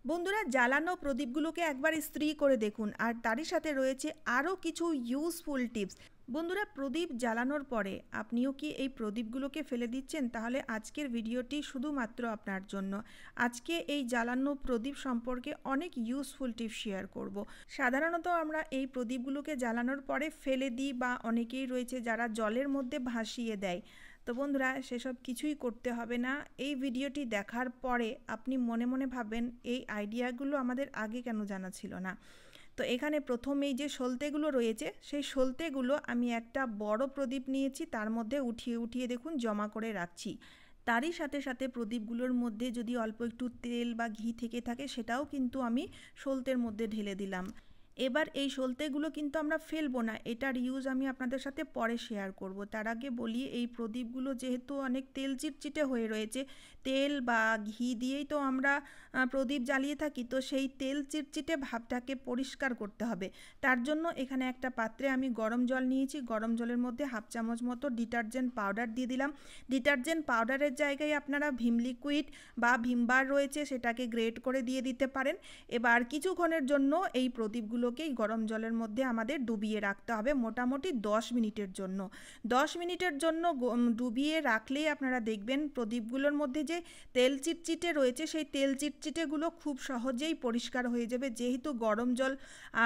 বন্ধুরা, জ্বালানো প্রদীপগুলোকে একবার ইস্ত্রি করে দেখুন, আর তারই সাথে রয়েছে আরও কিছু ইউজফুল টিপস। বন্ধুরা, প্রদীপ জ্বালানোর পরে আপনিও কি এই প্রদীপগুলোকে ফেলে দিচ্ছেন? তাহলে আজকের ভিডিওটি শুধুমাত্র আপনার জন্য। আজকে এই জ্বালানো প্রদীপ সম্পর্কে অনেক ইউজফুল টিপস শেয়ার করব। সাধারণত আমরা এই প্রদীপগুলোকে জ্বালানোর পরে ফেলে দিই, বা অনেকেই রয়েছে যারা জলের মধ্যে ভাসিয়ে দেয়। তো বন্ধুরা, সেসব কিছুই করতে হবে না। এই ভিডিওটি দেখার পরে আপনি মনে মনে ভাববেন, এই আইডিয়াগুলো আমাদের আগে কেন জানা ছিল না। তো এখানে প্রথমেই যে সলতেগুলো রয়েছে, সেই সলতেগুলো আমি একটা বড় প্রদীপ নিয়েছি, তার মধ্যে উঠিয়ে উঠিয়ে দেখুন জমা করে রাখছি। তারই সাথে সাথে প্রদীপগুলোর মধ্যে যদি অল্প একটু তেল বা ঘি থেকে থাকে, সেটাও কিন্তু আমি সলতের মধ্যে ঢেলে দিলাম। এবার এই সলতেগুলো কিন্তু আমরা ফেলবো না, এটার ইউজ আমি আপনাদের সাথে পরে শেয়ার করব। তার আগে বলি, এই প্রদীপগুলো যেহেতু অনেক তেল চিটচিটে হয়ে রয়েছে, তেল বা ঘি দিয়েই তো আমরা প্রদীপ জ্বালিয়ে থাকি, তো সেই তেল চিটচিটে ভাবটাকে পরিষ্কার করতে হবে। তার জন্য এখানে একটা পাত্রে আমি গরম জল নিয়েছি, গরম জলের মধ্যে হাফ চামচ মতো ডিটারজেন্ট পাউডার দিয়ে দিলাম। ডিটারজেন্ট পাউডারের জায়গায় আপনারা ভিম লিকুইড বা ভিম বার রয়েছে, সেটাকে গ্রেট করে দিয়ে দিতে পারেন। এবার কিছুক্ষণের জন্য এই প্রদীপগুলোকেই গরম জলের মধ্যে আমাদের ডুবিয়ে রাখতে হবে, মোটামুটি 10 মিনিটের জন্য। 10 মিনিটের জন্য ডুবিয়ে রাখলেই আপনারা দেখবেন প্রদীপগুলোর মধ্যে যে তেল চিটচিটে রয়েছে, সেই তেল চিটচিটেগুলো খুব সহজেই পরিষ্কার হয়ে যাবে। যেহেতু গরম জল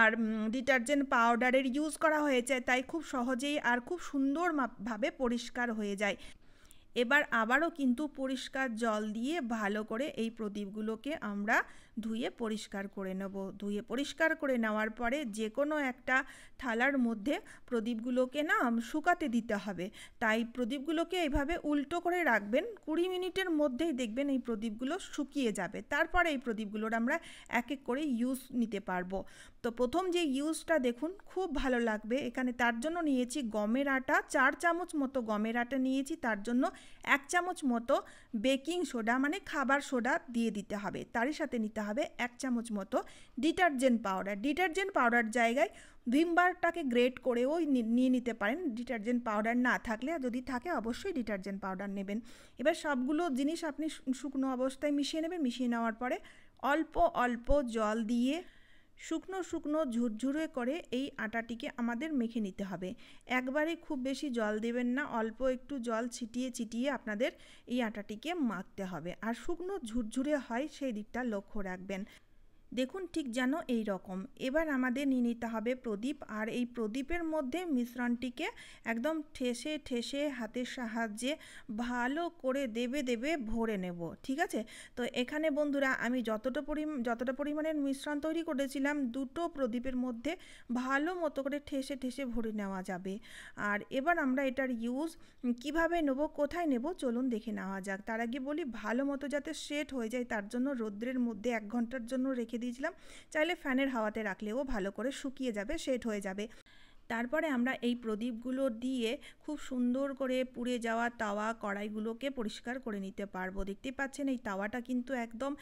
আর ডিটারজেন্ট পাউডারের ইউজ করা হয়েছে, তাই খুব সহজেই আর খুব সুন্দরভাবে পরিষ্কার হয়ে যায়। এবার আবারও কিন্তু পরিষ্কার জল দিয়ে ভালো করে এই প্রদীপগুলোকে আমরা ধুয়ে পরিষ্কার করে নেব। ধুয়ে পরিষ্কার করে নেওয়ার পরে যে কোনো একটা থালার মধ্যে প্রদীপগুলোকে শুকাতে দিতে হবে। তাই প্রদীপগুলোকে এইভাবে উল্টো করে রাখবেন, 20 মিনিটের মধ্যেই দেখবেন এই প্রদীপগুলো শুকিয়ে যাবে। তারপরে এই প্রদীপগুলোর আমরা এক এক করে ইউজ নিতে পারবো। তো প্রথম যে ইউজটা দেখুন, খুব ভালো লাগবে। এখানে তার জন্য নিয়েছি গমের আটা, 4 চামচ মতো গমের আটা নিয়েছি। তার জন্য 1 চামচ মতো বেকিং সোডা মানে খাবার সোডা দিয়ে দিতে হবে। তারই সাথে নিতে হবে 1 চামচ মতো ডিটারজেন্ট পাউডার। ডিটারজেন্ট পাউডার জায়গায় ভিম বারটাকে গ্রেট করেও নিয়ে নিতে পারেন, ডিটারজেন্ট পাউডার না থাকলে। যদি থাকে অবশ্যই ডিটারজেন্ট পাউডার নেবেন। এবার সবগুলো জিনিস আপনি শুকনো অবস্থায় মিশিয়ে নেবেন। মিশিয়ে নেওয়ার পরে অল্প অল্প জল দিয়ে শুকনো শুকনো ঝুরঝুরে করে এই আটাটিকে আমাদের মেখে নিতে হবে। একবারে খুব বেশি জল দেবেন না, অল্প একটু জল ছিটিয়ে ছিটিয়ে আপনাদের এই আটাটিকে মাখতে হবে। আর শুকনো ঝুরঝুরে হয় সেই দিকটা লক্ষ্য রাখবেন। দেখুন ঠিক যেন এই রকম। এবার আমাদের নিয়ে নিতে হবে প্রদীপ, আর এই প্রদীপের মধ্যে মিশ্রণটিকে একদম ঠেসে ঠেসে হাতের সাহায্যে ভালো করে দেবে দেবে ভরে নেব। ঠিক আছে? তো এখানে বন্ধুরা আমি যতটা পরিমাণের মিশ্রণ তৈরি করেছিলাম, দুটো প্রদীপের মধ্যে ভালো মতো করে ঠেসে ঠেসে ভরে নেওয়া যাবে। আর এবার আমরা এটার ইউজ কিভাবে নেব, কোথায় নেব, চলুন দেখে নেওয়া যাক। তার আগে বলি, ভালো মতো যাতে সেট হয়ে যায়, তার জন্য রোদ্রের মধ্যে 1 ঘন্টার জন্য রেখে দিয়েছিলাম। চাইলে ফ্যানের হাওয়াতে রাখলেও ভালো করে শুকিয়ে যাবে, সেট হয়ে যাবে। তারপরে আমরা এই প্রদীপগুলো দিয়ে খুব সুন্দর করে পুড়ে যাওয়া তাওয়া কড়াইগুলোকে পরিষ্কার করে নিতে পারবো। দেখতেই পাচ্ছেন এই তাওয়াটা কিন্তু একদম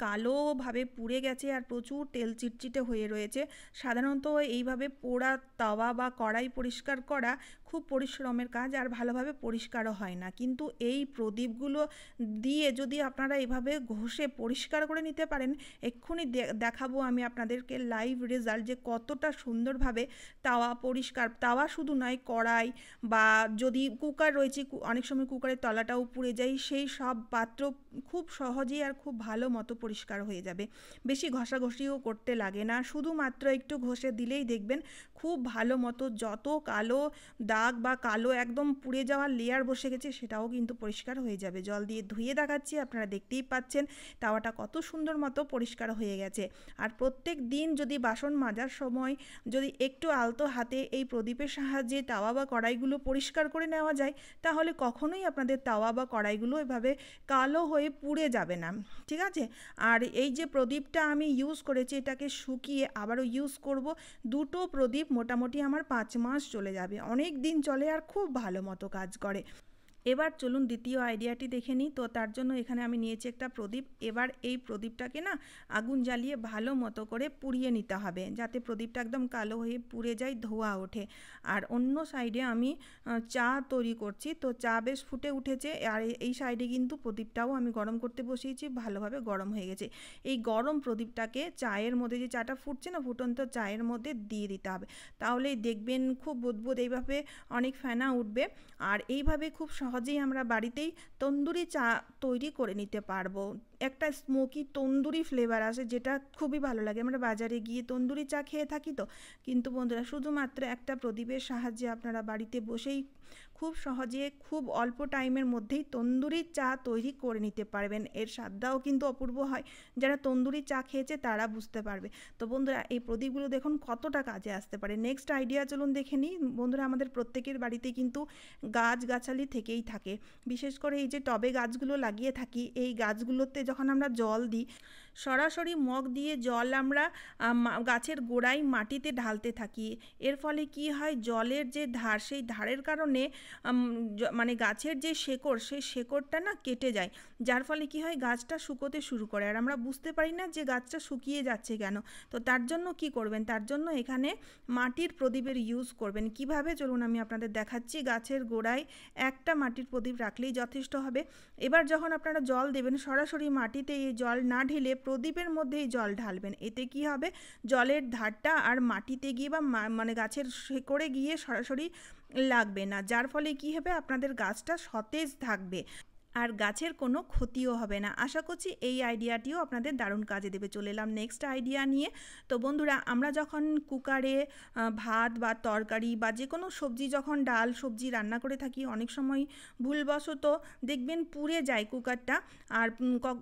কালোভাবে পুড়ে গেছে আর প্রচুর তেল চিটচিটে হয়ে রয়েছে। সাধারণত এইভাবে পোড়া তাওয়া বা কড়াই পরিষ্কার করা খুব পরিশ্রমের কাজ, আর ভালোভাবে পরিষ্কারও হয় না। কিন্তু এই প্রদীপগুলো দিয়ে যদি আপনারা এইভাবে ঘষে পরিষ্কার করে নিতে পারেন, এক্ষুনি দেখাবো আমি আপনাদেরকে লাইভ রেজাল্ট, যে কতটা সুন্দরভাবে তাওয়া পরিষ্কার। তাওয়া শুধু নয়, কড়াই বা যদি কুকার রয়েছে, অনেক সময় কুকারের তলাটাও পুড়ে যায়, সেই সব পাত্র খুব সহজেই আর খুব ভালো মতো পরিষ্কার হয়ে যাবে। বেশি ঘষাঘষিও করতে লাগে না, শুধুমাত্র একটু ঘষে দিলেই দেখবেন খুব ভালো মতো যত কালো দাগ বা কালো একদম পুড়ে যাওয়ার লেয়ার বসে গেছে, সেটাও কিন্তু পরিষ্কার হয়ে যাবে। জল দিয়ে ধুয়ে দেখাচ্ছি, আপনারা দেখতেই পাচ্ছেন তাওয়াটা কত সুন্দর মতো পরিষ্কার হয়ে গেছে। আর প্রত্যেক দিন যদি বাসন মাজার সময় যদি একটু আলতো হাতে এই প্রদীপের সাহায্যে তাওয়া বা কড়াইগুলো পরিষ্কার করে নেওয়া যায়, তাহলে কখনোই আপনাদের তাওয়া বা কড়াইগুলো এভাবে কালো হয়ে পুড়ে যাবে না। ঠিক আছে? আর এই যে প্রদীপটা আমি ইউজ করেছি, এটাকে শুকিয়ে আবারও ইউজ করব। দুটো প্রদীপ মোটামুটি আমার 5 মাস চলে যাবে, অনেক দিন চলে আর খুব ভালো মতো কাজ করে। এবার চলুন দ্বিতীয় আইডিয়াটি দেখে নিই। তো তার জন্য এখানে আমি নিয়েছি একটা প্রদীপ। এবার এই প্রদীপটাকে না আগুন জ্বালিয়ে ভালো মতো করে পুড়িয়ে নিতে হবে, যাতে প্রদীপটা একদম কালো হয়ে পুড়ে যায়, ধোঁয়া ওঠে। আর অন্য সাইডে আমি চা তৈরি করছি। তো চা বেশ ফুটে উঠেছে, আর এই সাইডে কিন্তু প্রদীপটাও আমি গরম করতে বসিয়েছি, ভালোভাবে গরম হয়ে গেছে। এই গরম প্রদীপটাকে চায়ের মধ্যে, যে চাটা ফুটছে না, ফুটন্ত চায়ের মধ্যে দিয়ে দিতে হবে। তাহলেই দেখবেন খুব বুদবুদ এইভাবে অনেক ফেনা উঠবে। আর এইভাবে খুব সহজেই আমরা বাড়িতেই তন্দুরি চা তৈরি করে নিতে পারবো। একটা স্মোকি তন্দুরি ফ্লেভার আসে, যেটা খুবই ভালো লাগে। আমরা বাজারে গিয়ে তন্দুরি চা খেয়ে থাকি তো, কিন্তু বন্ধুরা শুধুমাত্র একটা প্রদীপের সাহায্যে আপনারা বাড়িতে বসেই খুব সহজে খুব অল্প টাইমের মধ্যেই তন্দুরি চা তৈরি করে নিতে পারবেন। এর স্বাদটাও কিন্তু অপূর্ব হয়, যারা তন্দুরি চা খেয়েছে তারা বুঝতে পারবে। তো বন্ধুরা এই প্রদীপগুলো দেখুন কতটা কাজে আসতে পারে। নেক্সট আইডিয়া চলুন দেখে নিই। বন্ধুরা আমাদের প্রত্যেকের বাড়িতে কিন্তু গাছগাছালি থেকেই থাকে, বিশেষ করে এই যে টবে গাছগুলো লাগিয়ে থাকি, এই গাছগুলোতে যখন আমরা জল দিই, সরাসরি মগ দিয়ে জল আমরা গাছের গোড়ায় মাটিতে ঢালতে থাকি। এর ফলে কি হয়, জলের যে ধার, সেই ধারের কারণে মানে গাছের যে শেকড়, সেই শেকড়টা না কেটে যায়, যার ফলে কি হয় গাছটা শুকোতে শুরু করে, আর আমরা বুঝতে পারি না যে গাছটা শুকিয়ে যাচ্ছে কেন। তো তার জন্য কি করবেন, তার জন্য এখানে মাটির প্রদীপের ইউজ করবেন। কিভাবে চলুন আমি আপনাদের দেখাচ্ছি। গাছের গোড়ায় একটা মাটির প্রদীপ রাখলেই যথেষ্ট হবে। এবার যখন আপনারা জল দেবেন, সরাসরি মাটিতে এই জল না ঢেলে প্রদীপের মধ্যেই জল ঢালবেন। এতে কি হবে, জলের ধারটা আর মাটিতে গিয়ে বা মানে গাছের শেকড়ে গিয়ে সরাসরি লাগবে না, যার ফলে কি হবে, আপনাদের গাছটা সতেজ থাকবে আর গাছের কোনো ক্ষতিও হবে না। আশা করছি এই আইডিয়াটিও আপনাদের দারুণ কাজে দেবে। চলে এলাম নেক্সট আইডিয়া নিয়ে। তো বন্ধুরা আমরা যখন কুকারে ভাত বা তরকারি বা যে কোনো সবজি, যখন ডাল সবজি রান্না করে থাকি, অনেক সময় ভুলবশত দেখবেন পুড়ে যায় কুকারটা। আর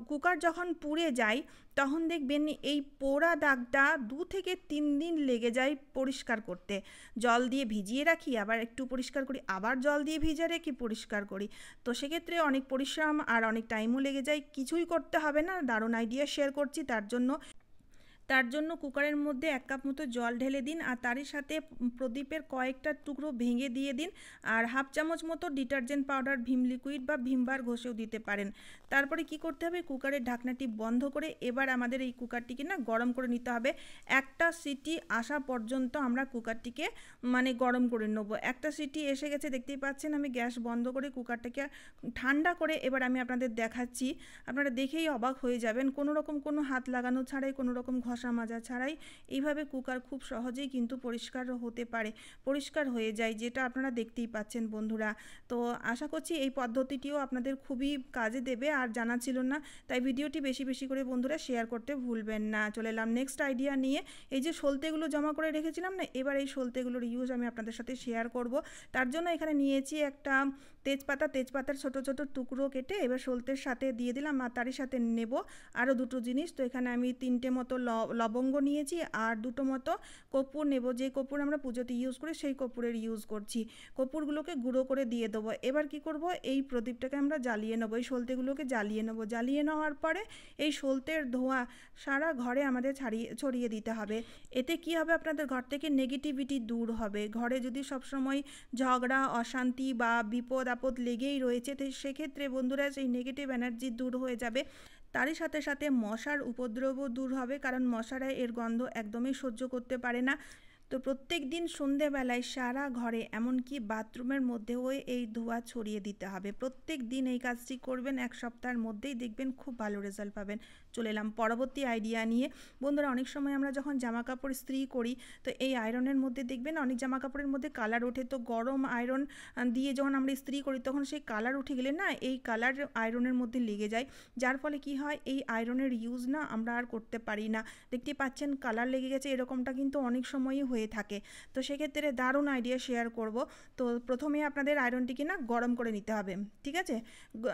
কুকার যখন পুড়ে যায় তখন দেখবেন এই পোড়া দাগটা 2 থেকে 3 দিন লেগে যায় পরিষ্কার করতে। জল দিয়ে ভিজিয়ে রাখি, আবার একটু পরিষ্কার করি, আবার জল দিয়ে ভিজিয়ে রেখে পরিষ্কার করি। তো সেক্ষেত্রে অনেক পরিশ্রম আর অনেক টাইমও লেগে যায়। কিছুই করতে হবে না, দারুণ আইডিয়া শেয়ার করছি। তার জন্য কুকারের মধ্যে 1 কাপ মতো জল ঢেলে দিন, আর তারই সাথে প্রদীপের কয়েকটা টুকরো ভেঙে দিয়ে দিন, আর হাফ চামচ মতো ডিটারজেন্ট পাউডার, ভিম লিকুইড বা ভিম বার ঘষেও দিতে পারেন। তারপরে কি করতে হবে, কুকারের ঢাকনাটি বন্ধ করে এবার আমাদের এই কুকারটিকে না গরম করে নিতে হবে। একটা সিটি আসা পর্যন্ত আমরা কুকারটিকে মানে গরম করে নেব। একটা সিটি এসে গেছে দেখতেই পাচ্ছেন, আমি গ্যাস বন্ধ করে কুকারটাকে ঠান্ডা করে এবার আমি আপনাদের দেখাচ্ছি। আপনারা দেখেই অবাক হয়ে যাবেন, কোনো হাত লাগানো ছাড়াই, কোনো রকম ঘষা মাজা ছাড়াই এইভাবে কুকার খুব সহজেই কিন্তু পরিষ্কার হতে পারে, পরিষ্কার হয়ে যায়, যেটা আপনারা দেখতেই পাচ্ছেন বন্ধুরা। তো আশা করছি এই পদ্ধতিটিও আপনাদের খুবই কাজে দেবে, আর জানা ছিল না, তাই ভিডিওটি বেশি বেশি করে বন্ধুরা শেয়ার করতে ভুলবেন না। চলে এলাম নেক্সট আইডিয়া নিয়ে। এই যে সলতেগুলো জমা করে রেখেছিলাম না, এবার এই সলতেগুলোর ইউজ আমি আপনাদের সাথে শেয়ার করব। তার জন্য এখানে নিয়েছি একটা তেজপাতার ছোট ছোট টুকরো কেটে এবার সলতের সাথে দিয়ে দিলাম, আর তারই সাথে নেব আরও দুটো জিনিস। তো এখানে আমি 3টে মতো লবঙ্গ নিয়েছি, আর 2টো মতো কর্পূর নেব। যে কর্পূর আমরা পুজোতে ইউজ করি সেই কর্পূরের ইউজ করছি। কর্পূরগুলোকে গুঁড়ো করে দিয়ে দেবো। এবার কি করব, এই প্রদীপটাকে আমরা জ্বালিয়ে নেবো, এই সলতেগুলোকে জ্বালিয়ে নেবো। জ্বালিয়ে নেওয়ার পরে এই সলতের ধোঁয়া সারা ঘরে আমাদের ছড়িয়ে দিতে হবে। এতে কি হবে, আপনাদের ঘর থেকে নেগেটিভিটি দূর হবে। ঘরে যদি সবসময় ঝগড়া, অশান্তি বা বিপদ আপদ লেগেই রয়েছে, তো সেক্ষেত্রে বন্ধুরা সেই নেগেটিভ এনার্জি দূর হয়ে যাবে। তারই সাথে সাথে মশার উপদ্রবও দূর হবে, কারণ মশারা এর গন্ধ একদমই সহ্য করতে পারে না। তো প্রত্যেক দিন সন্ধেবেলায় সারা ঘরে, এমনকি বাথরুমের মধ্যেও এই ধোঁয়া ছড়িয়ে দিতে হবে। প্রত্যেক দিন এই কাজটি করবেন, 1 সপ্তাহের মধ্যেই দেখবেন খুব ভালো রেজাল্ট পাবেন। চলে এলাম পরবর্তী আইডিয়া নিয়ে। বন্ধুরা অনেক সময় আমরা যখন জামা কাপড় ইস্ত্রি করি, তো এই আয়রনের মধ্যে দেখবেন অনেক জামা কাপড়ের মধ্যে কালার ওঠে। তো গরম আয়রন দিয়ে যখন আমরা ইস্ত্রি করি, তখন সেই কালার উঠে গেলে না এই কালার আয়রনের মধ্যে লেগে যায়, যার ফলে কি হয়, এই আয়রনের ইউজ না আমরা আর করতে পারি না। দেখতে পাচ্ছেন কালার লেগে গেছে, এরকমটা কিন্তু অনেক সময়ই হয়ে থাকে। তো সেক্ষেত্রে দারুণ আইডিয়া শেয়ার করব। তো প্রথমে আপনাদের আয়রনটিকে না গরম করে নিতে হবে, ঠিক আছে।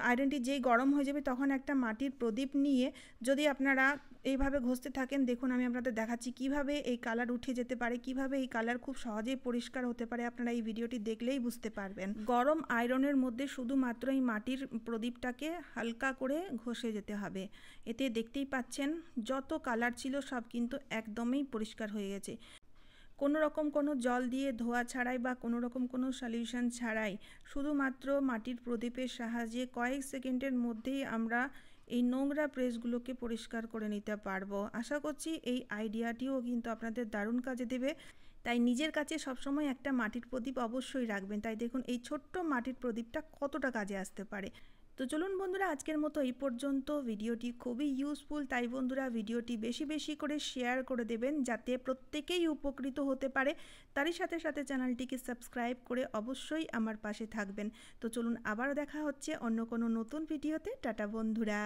আয়রনটি যেই গরম হয়ে যাবে, তখন একটা মাটির প্রদীপ নিয়ে যদি আপনারা এইভাবে ঘষতে থাকেন, দেখুন আমি আপনাদের দেখাচ্ছি কিভাবে এই কালার উঠে যেতে পারে, কিভাবে এই কালার খুব সহজেই পরিষ্কার হতে পারে। আপনারা এই ভিডিওটি দেখলেই বুঝতে পারবেন। গরম আয়রনের মধ্যে শুধুমাত্র এই মাটির প্রদীপটাকে হালকা করে ঘষে যেতে হবে। এতে দেখতেই পাচ্ছেন যত কালার ছিল সব কিন্তু একদমই পরিষ্কার হয়ে গেছে। কোনো রকম কোনো জল দিয়ে ধোয়া ছাড়াই বা কোনো রকম কোনো সলিউশন ছাড়াই শুধুমাত্র মাটির প্রদীপের সাহায্যে কয়েক সেকেন্ডের মধ্যেই আমরা এই নোংরা প্রেসগুলোকে পরিষ্কার করে নিতে পারবো। আশা করছি এই আইডিয়াটিও কিন্তু আপনাদের দারুণ কাজে দেবে। তাই নিজের কাছে সবসময় একটা মাটির প্রদীপ অবশ্যই রাখবেন। তাই দেখুন এই ছোট্ট মাটির প্রদীপটা কতটা কাজে আসতে পারে। তো চলুন বন্ধুরা, আজকের মতো এই পর্যন্ত। ভিডিওটি খুবই ইউজফুল, তাই বন্ধুরা ভিডিওটি বেশি বেশি করে শেয়ার করে দেবেন যাতে প্রত্যেকেই উপকৃত হতে পারে। তারই সাথে সাথে চ্যানেলটিকে সাবস্ক্রাইব করে অবশ্যই আমার পাশে থাকবেন। তো চলুন আবার দেখা হচ্ছে অন্য কোনো নতুন ভিডিওতে। টাটা বন্ধুরা।